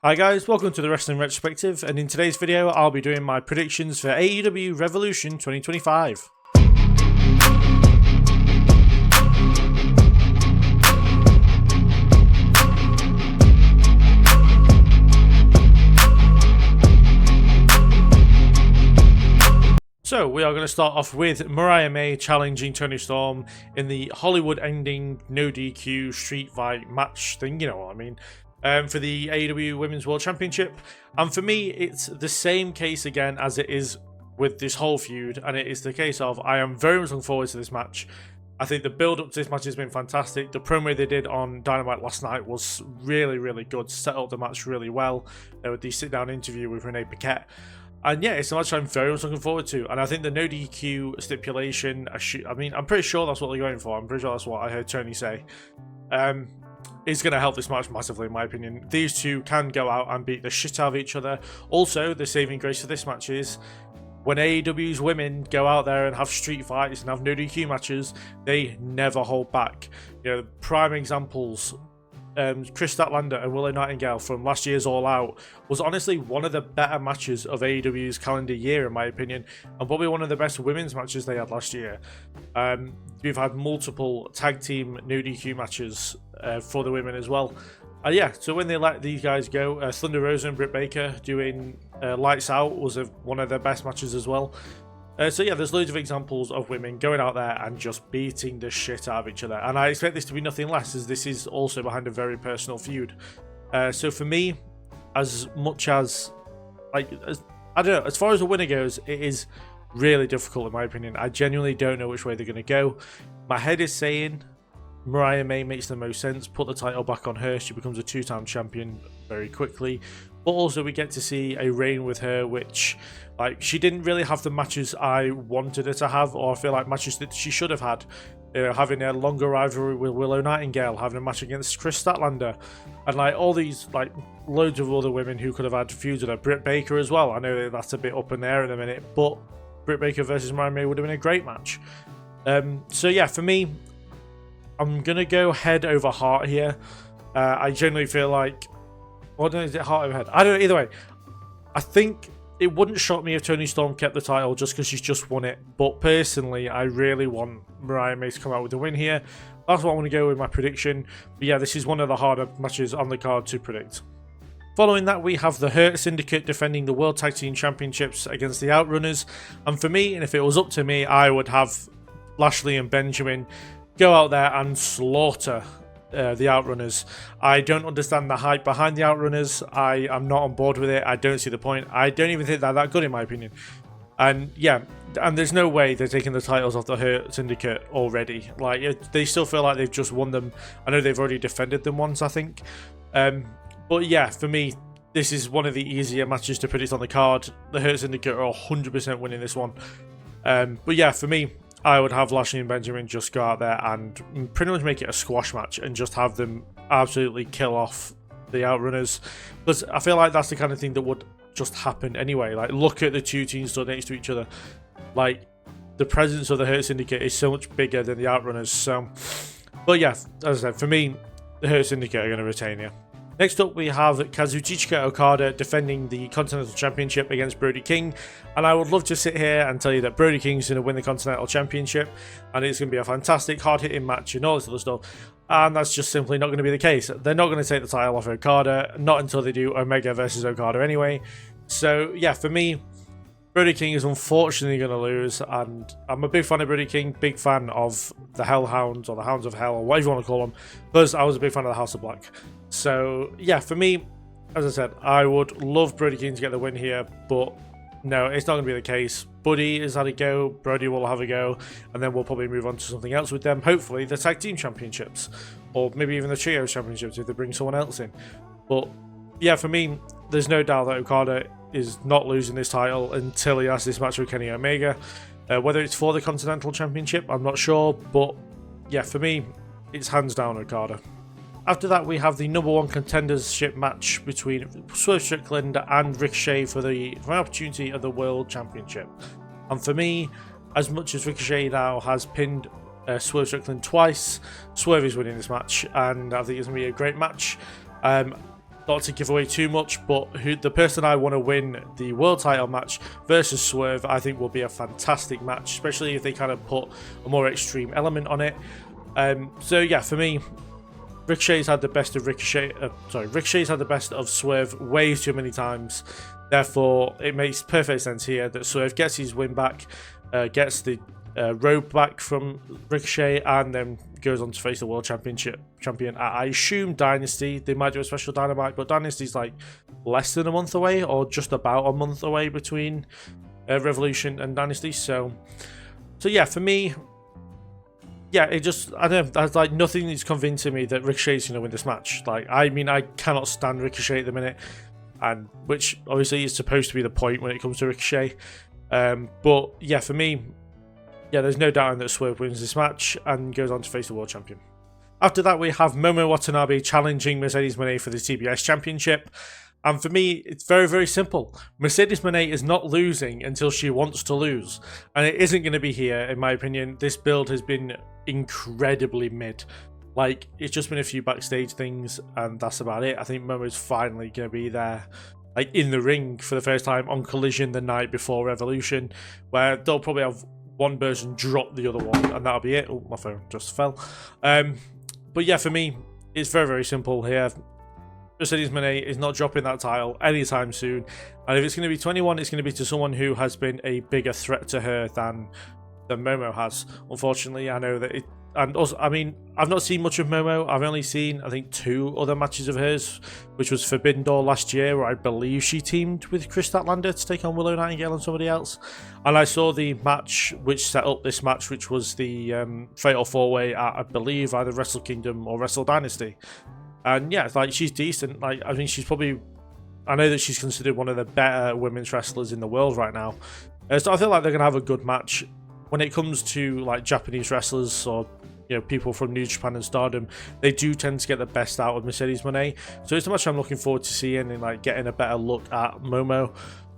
Hi guys, welcome to the Wrestling Retrospective, and in today's video I'll be doing my predictions for AEW Revolution 2025. So we are going to start off with Mariah May challenging Toni Storm in the Hollywood ending no DQ street fight match thing, you know what I mean. For the AEW Women's World Championship, and for me it's the same case again as it is with this whole feud, and it is the case of I am very much looking forward to this match. I think the build up to this match has been fantastic. The promo they did on Dynamite last night was really good, set up the match really well with the sit down interview with Renee Paquette, and yeah, it's a match I'm very much looking forward to. And I think the no DQ stipulation, I'm pretty sure that's what they're going for. I'm pretty sure that's what I heard Tony say. Is going to help this match massively, in my opinion. These two can go out and beat the shit out of each other. Also, the saving grace for this match is when AEW's women go out there and have street fights and have no DQ matches, they never hold back. You know, prime examples, Chris Statlander and Willow Nightingale from last year's All Out was honestly one of the better matches of AEW's calendar year, in my opinion, and probably one of the best women's matches they had last year. We've had multiple tag team no DQ matches for the women as well. Yeah, so when they let these guys go, Thunder Rosa and Britt Baker doing Lights Out was one of their best matches as well. So yeah, there's loads of examples of women going out there and just beating the shit out of each other. And I expect this to be nothing less, as this is also behind a very personal feud. So for me, as much as, I don't know, as far as the winner goes, it is really difficult in my opinion. I genuinely don't know which way they're going to go. My head is saying Mariah May makes the most sense. Put the title back on her. She becomes a two-time champion very quickly. But also we get to see a reign with her, which, like, she didn't really have the matches I wanted her to have, or I feel like matches that she should have had. You know, having a longer rivalry with Willow Nightingale, having a match against Chris Statlander, and like all these, like, loads of other women who could have had feuds with her. Britt Baker as well. I know that's a bit up in there in a minute, but Britt Baker versus Mariah May would have been a great match. So yeah, for me, I'm gonna go head over heart here. I generally feel like, well, is it heart over head? I don't know. Either way, I think it wouldn't shock me if Toni Storm kept the title just because she's just won it. But personally, I really want Mariah May to come out with the win here. That's what I want to go with my prediction. But yeah, this is one of the harder matches on the card to predict. Following that, we have the Hurt Syndicate defending the World Tag Team Championships against the Outrunners. And for me, and if it was up to me, I would have Lashley and Benjamin go out there and slaughter the Outrunners. I don't understand the hype behind the Outrunners. I am not on board with it. I don't see the point. I don't even think they're that good, in my opinion. And yeah, and there's no way they're taking the titles off the Hurt Syndicate already. Like, they still feel like they've just won them. I know they've already defended them once, I think. But yeah, for me, this is one of the easier matches to predict on the card. The Hurt Syndicate are 100% winning this one. But yeah, for me, I would have Lashley and Benjamin just go out there and pretty much make it a squash match and just have them absolutely kill off the Outrunners. Because I feel like that's the kind of thing that would just happen anyway. Like, look at the two teams stood next to each other. Like, the presence of the Hurt Syndicate is so much bigger than the Outrunners. So, but yeah, as I said, for me, the Hurt Syndicate are going to retain here. Next up, we have Kazuchika Okada defending the Continental Championship against Brody King. And I would love to sit here and tell you that Brody King is going to win the Continental Championship, and it's going to be a fantastic, hard-hitting match and all this other stuff. And that's just simply not going to be the case. They're not going to take the title off Okada, not until they do Omega versus Okada anyway. So, yeah, for me, Brody King is unfortunately going to lose, and I'm a big fan of Brody King, big fan of the Hellhounds, or the Hounds of Hell, or whatever you want to call them, because I was a big fan of the House of Black. So, yeah, for me, as I said, I would love Brody King to get the win here, but no, it's not going to be the case. Buddy has had a go, Brody will have a go, and then we'll probably move on to something else with them. Hopefully, the Tag Team Championships, or maybe even the Trios Championships if they bring someone else in. But, yeah, for me, there's no doubt that Okada is not losing this title until he has this match with Kenny Omega. Whether it's for the Continental Championship, I'm not sure, but yeah, for me, it's hands down Okada. After that, we have the number one contendership match between Swerve Strickland and Ricochet for the opportunity of the World Championship. And for me, as much as Ricochet now has pinned Swerve Strickland twice, Swerve is winning this match, and I think it's going to be a great match. not to give away too much, but the person I want to win the world title match versus Swerve, I think will be a fantastic match, especially if they kind of put a more extreme element on it. So yeah, for me, Ricochet's had the best of Ricochet's had the best of Swerve way too many times. Therefore, it makes perfect sense here that Swerve gets his win back, gets the robe back from Ricochet, and then goes on to face the world champion. I assume Dynasty. They might do a special Dynamite, but Dynasty's like less than a month away, or just about a month away between Revolution and Dynasty. So yeah, for me, yeah, I don't know, there's like nothing is convincing me that Ricochet's going to win this match. Like, I mean, I cannot stand Ricochet at the minute, and which obviously is supposed to be the point when it comes to Ricochet. But yeah, for me, yeah, there's no doubt that Swerve wins this match and goes on to face the world champion. After that, we have Momo Watanabe challenging Mercedes Moné for the TBS Championship. And for me, it's very, very simple. Mercedes Moné is not losing until she wants to lose. And it isn't going to be here, in my opinion. This build has been incredibly mid. Like, it's just been a few backstage things, and that's about it. I think Momo's finally going to be there, like, in the ring for the first time on Collision the night before Revolution, where they'll probably have one person drop the other one, and that'll be it. Oh, my phone just fell. But yeah, for me, it's very, very simple here. Mercedes Moné is not dropping that title anytime soon, and if it's going to be 21, it's going to be to someone who has been a bigger threat to her than Momo has. Unfortunately, I know that it, and also, I mean, I've not seen much of Momo. I've only seen, I think, 2 other matches of hers, which was Forbidden Door last year, where I believe she teamed with Chris Statlander to take on Willow Nightingale and somebody else. And I saw the match which set up this match, which was the Fatal 4-Way at, I believe, either Wrestle Kingdom or Wrestle Dynasty. And yeah, it's like, she's decent. Like, I mean, she's probably, I know that she's considered one of the better women's wrestlers in the world right now. So I feel like they're going to have a good match. When it comes to like Japanese wrestlers or, you know, people from New Japan and Stardom, they do tend to get the best out of Mercedes Moné. So it's a match I'm looking forward to seeing and like getting a better look at Momo.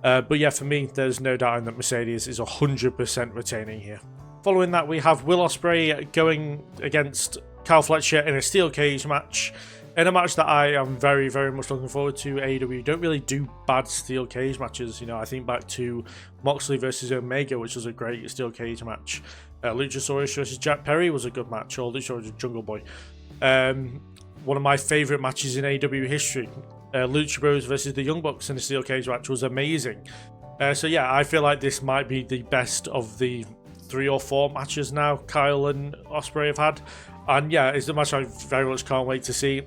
But yeah, for me, there's no doubt that Mercedes is 100% retaining here. Following that, we have Will Ospreay going against Kyle Fletcher in a steel cage match. In a match that I am very, very much looking forward to. AEW don't really do bad steel cage matches. You know, I think back to Moxley versus Omega, which was a great steel cage match. Luchasaurus versus Jack Perry was a good match, or Luchasaurus Jungle Boy. One of my favourite matches in AEW history. Lucha Bros versus the Young Bucks in a steel cage match was amazing. So yeah, I feel like this might be the best of the 3 or 4 matches now Kyle and Ospreay have had. And yeah, it's a match I very much can't wait to see.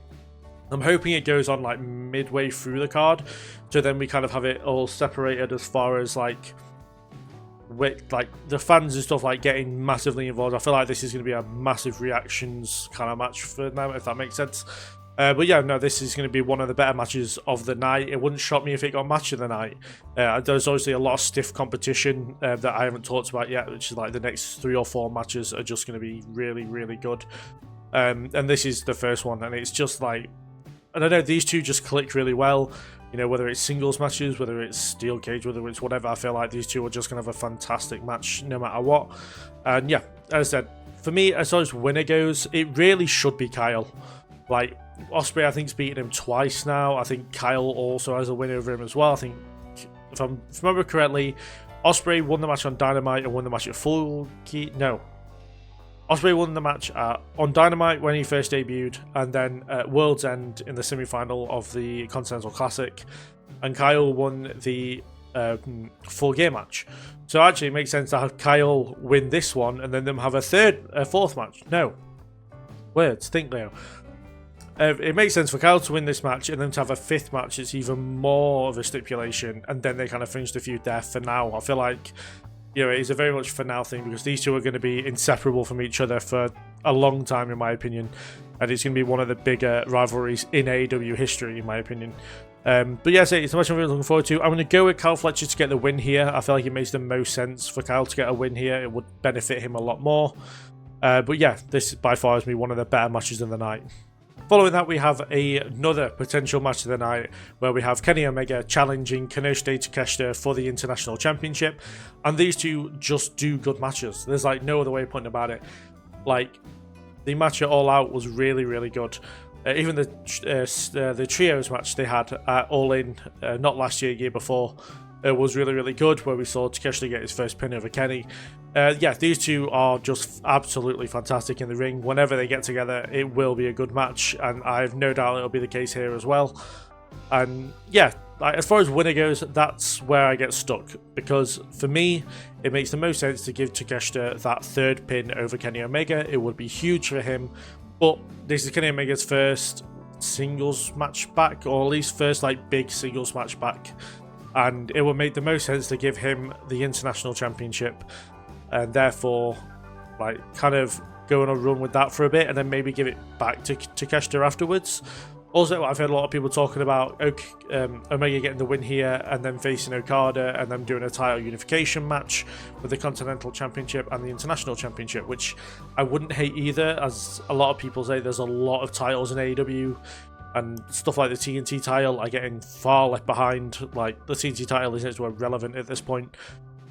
I'm hoping it goes on like midway through the card, so then we kind of have it all separated as far as like with like the fans and stuff like getting massively involved. I feel like this is going to be a massive reactions kind of match for them, if that makes sense. But yeah, no, this is going to be one of the better matches of the night. It wouldn't shock me if it got match of the night. There's obviously a lot of stiff competition that I haven't talked about yet, which is like the next 3 or 4 matches are just going to be really, really good. And this is the first one, and it's just like, I don't know, these two just click really well. You know, whether it's singles matches, whether it's steel cage, whether it's whatever, I feel like these two are just going to have a fantastic match no matter what. And yeah, as I said, for me, as far as winner goes, it really should be Kyle. Like, Ospreay, I think, has beaten him twice now. I think Kyle also has a win over him as well. I think, if I remember correctly, Ospreay won the match on Dynamite and won the match at Full Key. No. Ospreay won the match on Dynamite when he first debuted, and then at World's End in the semi-final of the Continental Classic, and Kyle won the Full Gear match. So actually it makes sense to have Kyle win this one and then them have a fourth match. No. Words, think Leo. It makes sense for Kyle to win this match and then to have a 5th match. It's even more of a stipulation, and then they kind of finish the feud there for now. I feel like, you know, it's a very much for now thing, because these two are going to be inseparable from each other for a long time, in my opinion. And it's going to be one of the bigger rivalries in AEW history, in my opinion. But yeah, it's a match I'm really looking forward to. I'm going to go with Kyle Fletcher to get the win here. I feel like it makes the most sense for Kyle to get a win here. It would benefit him a lot more. But yeah, this by far is me one of the better matches of the night. Following that, we have another potential match of the night where we have Kenny Omega challenging Kenoshite Takeshita for the International Championship. And these two just do good matches. There's like no other way of putting about it. Like, the match at All Out was really, really good. Even the trios match they had at All In, not last year, year before, was really, really good, where we saw Takeshita get his first pin over Kenny. Yeah, these two are just absolutely fantastic in the ring. Whenever they get together, it will be a good match, and I have no doubt it'll be the case here as well. And yeah, as far as winner goes, that's where I get stuck, because for me, it makes the most sense to give Takeshita that third pin over Kenny Omega. It would be huge for him, but this is Kenny Omega's first singles match back, or at least first like big singles match back, and it would make the most sense to give him the International Championship, and therefore like kind of go on a run with that for a bit, and then maybe give it back to Takeshita afterwards. Also, I've heard a lot of people talking about Omega getting the win here and then facing Okada and then doing a title unification match with the Continental Championship and the International Championship, which I wouldn't hate either, as a lot of people say there's a lot of titles in AEW, and stuff like the TNT title are getting far left behind. Like, the TNT title isn't relevant at this point.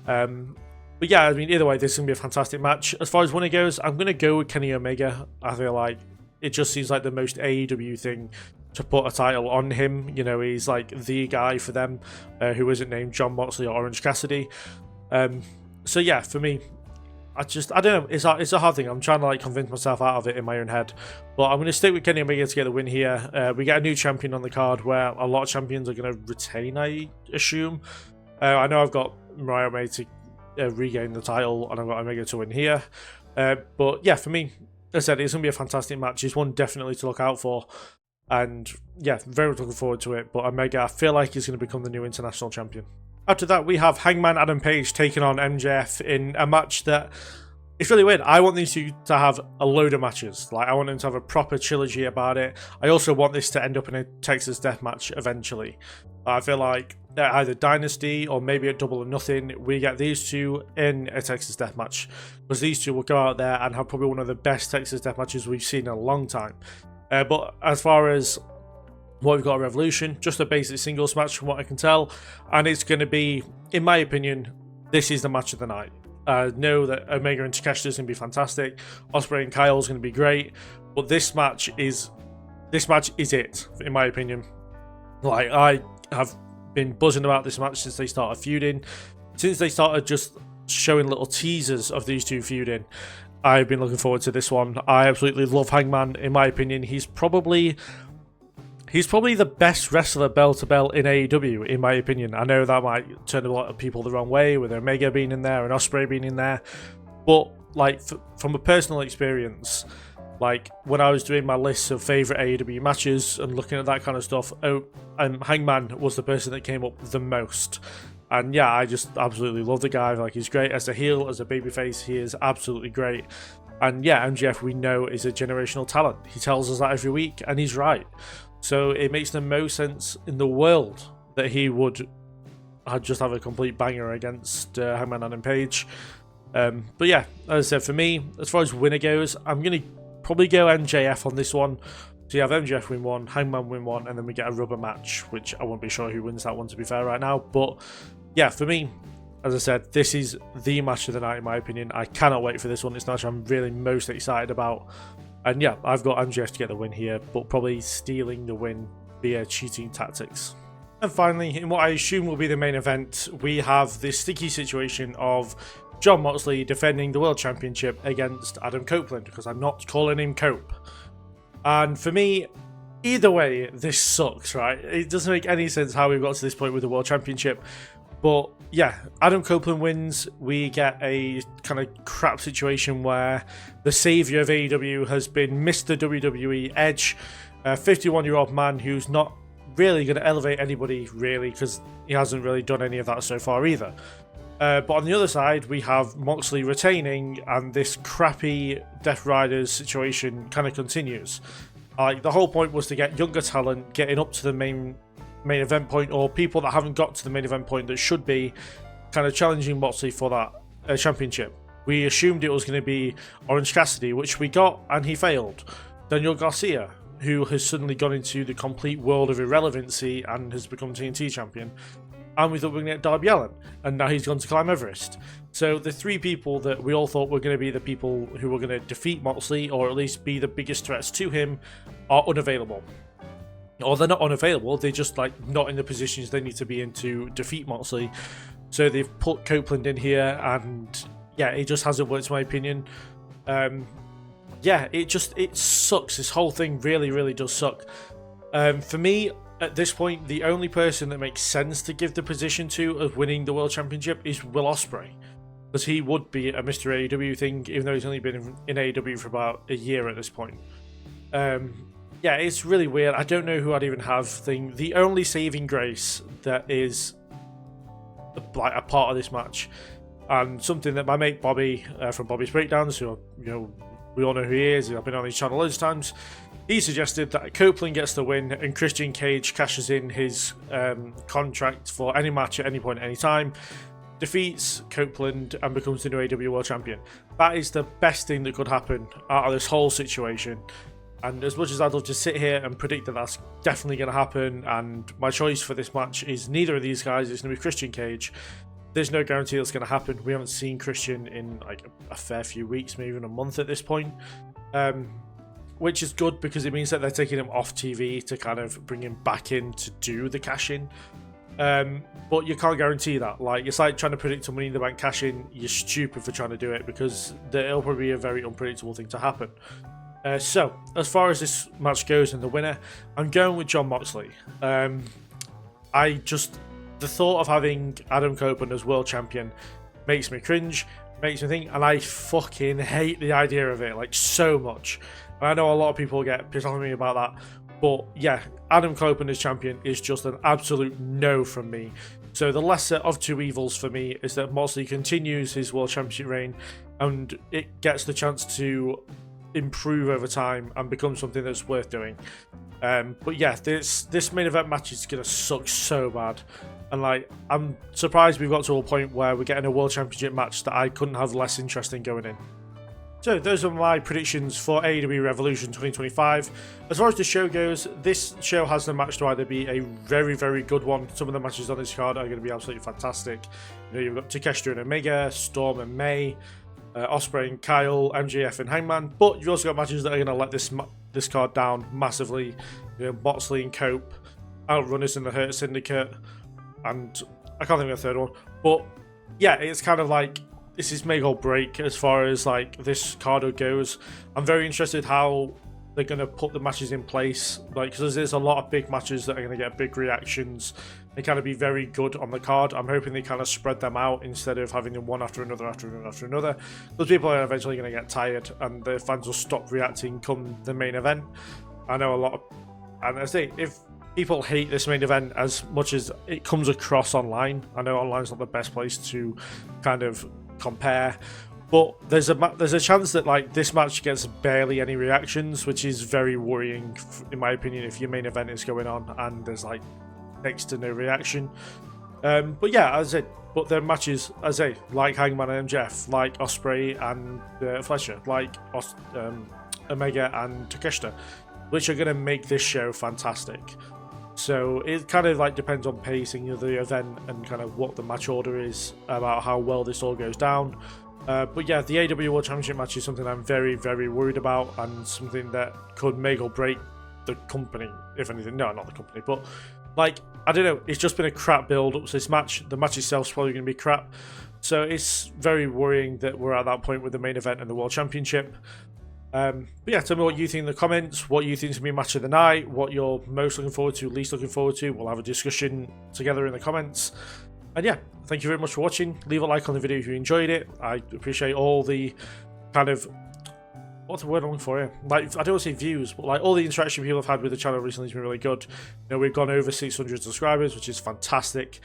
But yeah, I mean, either way, this is going to be a fantastic match. As far as winner goes, I'm going to go with Kenny Omega. I feel like it just seems like the most AEW thing to put a title on him. You know, he's like the guy for them, who isn't named John Moxley or Orange Cassidy. So yeah, for me, I don't know. It's a hard thing. I'm trying to like convince myself out of it in my own head. But I'm going to stick with Kenny Omega to get the win here. We get a new champion on the card where a lot of champions are going to retain, I assume. I know I've got Mariah May to regain the title, and I've got Omega to win here. But yeah, for me, as I said, it's going to be a fantastic match. It's one definitely to look out for. And yeah, very much looking forward to it. But Omega, I feel like he's going to become the new international champion. After that, we have Hangman Adam Page taking on MJF in a match that it's really weird. I want these two to have a load of matches. Like, I want them to have a proper trilogy about it. I also want this to end up in a Texas Death Match eventually. I feel like either Dynasty or maybe at Double or Nothing, we get these two in a Texas Death Match, because these two will go out there and have probably one of the best Texas Death Matches we've seen in a long time. But as far as what we've got at Revolution, just a basic singles match from what I can tell, and it's going to be, in my opinion, this is the match of the night. I know that Omega and Takeshita is going to be fantastic, Ospreay and Kyle is going to be great, but this match is it, in my opinion. Like, I have been buzzing about this match since they started feuding, since they started just showing little teasers of these two feuding. I've been looking forward to this one. I absolutely love Hangman. In my opinion, he's probably the best wrestler bell to bell in AEW, in my opinion. I know that might turn a lot of people the wrong way, with Omega being in there and Ospreay being in there, but like, from a personal experience, like when I was doing my list of favourite AEW matches and looking at that kind of stuff, Hangman was the person that came up the most. And yeah, I just absolutely love the guy. Like, he's great as a heel, as a babyface. He is absolutely great. And yeah, MJF, we know, is a generational talent. He tells us that every week, and he's right. So it makes the most sense in the world that he would just have a complete banger against Hangman Adam Page. But yeah, as I said, for me, as far as winner goes, I'm going to probably go MJF on this one. So you have MJF win one, Hangman win one, and then we get a rubber match, which I won't be sure who wins that one, to be fair, right now. But yeah, for me, as I said, this is the match of the night, in my opinion. I cannot wait for this one. It's the match I'm really most excited about. And yeah, I've got MJF to get the win here, but probably stealing the win via cheating tactics. And finally, in what I assume will be the main event, we have this sticky situation of John Moxley defending the World Championship against Adam Copeland, because I'm not calling him Cope. And for me, either way, this sucks, right? It doesn't make any sense how we've got to this point with the World Championship. But yeah, Adam Copeland wins. We get a kind of crap situation where the saviour of AEW has been Mr. WWE Edge, a 51-year-old man who's not really going to elevate anybody, really, because he hasn't really done any of that so far either. But on the other side, we have Moxley retaining, and this crappy Death Riders situation kind of continues. The whole point was to get younger talent getting up to the main event point, or people that haven't got to the main event point that should be kind of challenging Moxley for that championship. We assumed it was going to be Orange Cassidy, which we got, and he failed. Daniel Garcia, who has suddenly gone into the complete world of irrelevancy and has become TNT champion. and we thought we were going to get Darby Allin, and now he's gone to climb Everest. So the 3 people that we all thought were going to be the people who were going to defeat Moxley, or at least be the biggest threats to him, are unavailable. Or they're not unavailable, they're just like not in the positions they need to be in to defeat Moxley. So they've put Copeland in here, and yeah, it just hasn't worked in my opinion. Yeah, it sucks. This whole thing really does suck. For me, at this point, the only person that makes sense to give the position to of winning the World Championship is Will Ospreay, because he would be a Mr. AEW thing, even though he's only been in AEW for about a year at this point. Yeah, it's really weird. I don't know who I'd even have thing. The only saving grace that is like a part of this match, and something that my mate Bobby from Bobby's Breakdowns, who we all know who he is, I've been on his channel loads of times, he suggested that Copeland gets the win and Christian Cage cashes in his contract for any match at any point, any time, defeats Copeland and becomes the new AEW World Champion. That is the best thing that could happen out of this whole situation. And as much as I'd love to sit here and predict that that's definitely going to happen, and my choice for this match is neither of these guys, it's going to be Christian Cage, there's no guarantee that's going to happen. We haven't seen Christian in like a fair few weeks, maybe even a month at this point. Which is good, because it means that they're taking him off TV to kind of bring him back in to do the cash-in. But you can't guarantee that. Like, it's like trying to predict a Money in the Bank cash-in. You're stupid for trying to do it, because it'll probably be a very unpredictable thing to happen. So, as far as this match goes and the winner, I'm going with Jon Moxley. The thought of having Adam Copeland as world champion makes me cringe, makes me think, and I fucking hate the idea of it, like, so much. And I know a lot of people get pissed off at me about that, but yeah, Adam Copeland as champion is just an absolute no from me. So the lesser of two evils for me is that Moxley continues his world championship reign, and it gets the chance to improve over time and become something that's worth doing. But yeah, this main event match is gonna suck so bad, and like, I'm surprised we've got to a point where we're getting a world championship match that I couldn't have less interest in going in. So those are my predictions for AEW Revolution 2025. As far as the show goes, this show has the match to either be a very good one. Some of the matches on this card are going to be absolutely fantastic. You know, you've got Takeshita and Omega, Storm and May, Ospreay and Kyle, MJF and Hangman, but you've also got matches that are going to let this card down massively. You know, Moxley and Cope, Outrunners and the Hurt Syndicate, and I can't think of a third one. But yeah, it's kind of like, this is make or break as far as like this card goes. I'm very interested how they're going to put the matches in place, like, because there's a lot of big matches that are going to get big reactions. They kind of be very good on the card. I'm hoping they kind of spread them out instead of having them one after another after another after another. Those people are eventually going to get tired, and the fans will stop reacting come the main event. I know a lot of, and I say, if people hate this main event as much as it comes across online, I know online's not the best place to kind of compare, but there's a chance that like this match gets barely any reactions, which is very worrying in my opinion if your main event is going on and there's like next to no reaction. But yeah, as I said, but the matches, as I say, like Hangman and MJF, like Ospreay and Fletcher, like Omega and Takeshita, which are going to make this show fantastic. So it kind of like depends on pacing of the event and kind of what the match order is about how well this all goes down. But yeah, the AEW World Championship match is something I'm very worried about, and something that could make or break the company, if anything. No, not the company, but like, I don't know, it's just been a crap build up to this match. The match itself is probably going to be crap. So it's very worrying that we're at that point with the main event and the World Championship. But yeah, tell me what you think in the comments, what you think is going to be match of the night, what you're most looking forward to, least looking forward to. We'll have a discussion together in the comments. And yeah, thank you very much for watching. Leave a like on the video if you enjoyed it. I appreciate all the kind of, what's the word I'm looking for here? Like, I don't want to say views, but like all the interaction people have had with the channel recently has been really good. You know, we've gone over 600 subscribers, which is fantastic.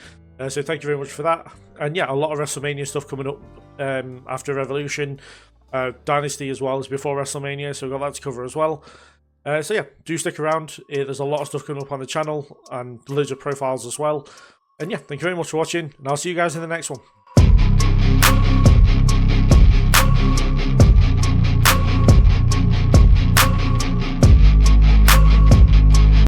So thank you very much for that. And yeah, a lot of WrestleMania stuff coming up after Revolution. Dynasty as well as before WrestleMania, so we've got that to cover as well. So yeah, do stick around. There's a lot of stuff coming up on the channel and loads of profiles as well. And yeah, thank you very much for watching, and I'll see you guys in the next one.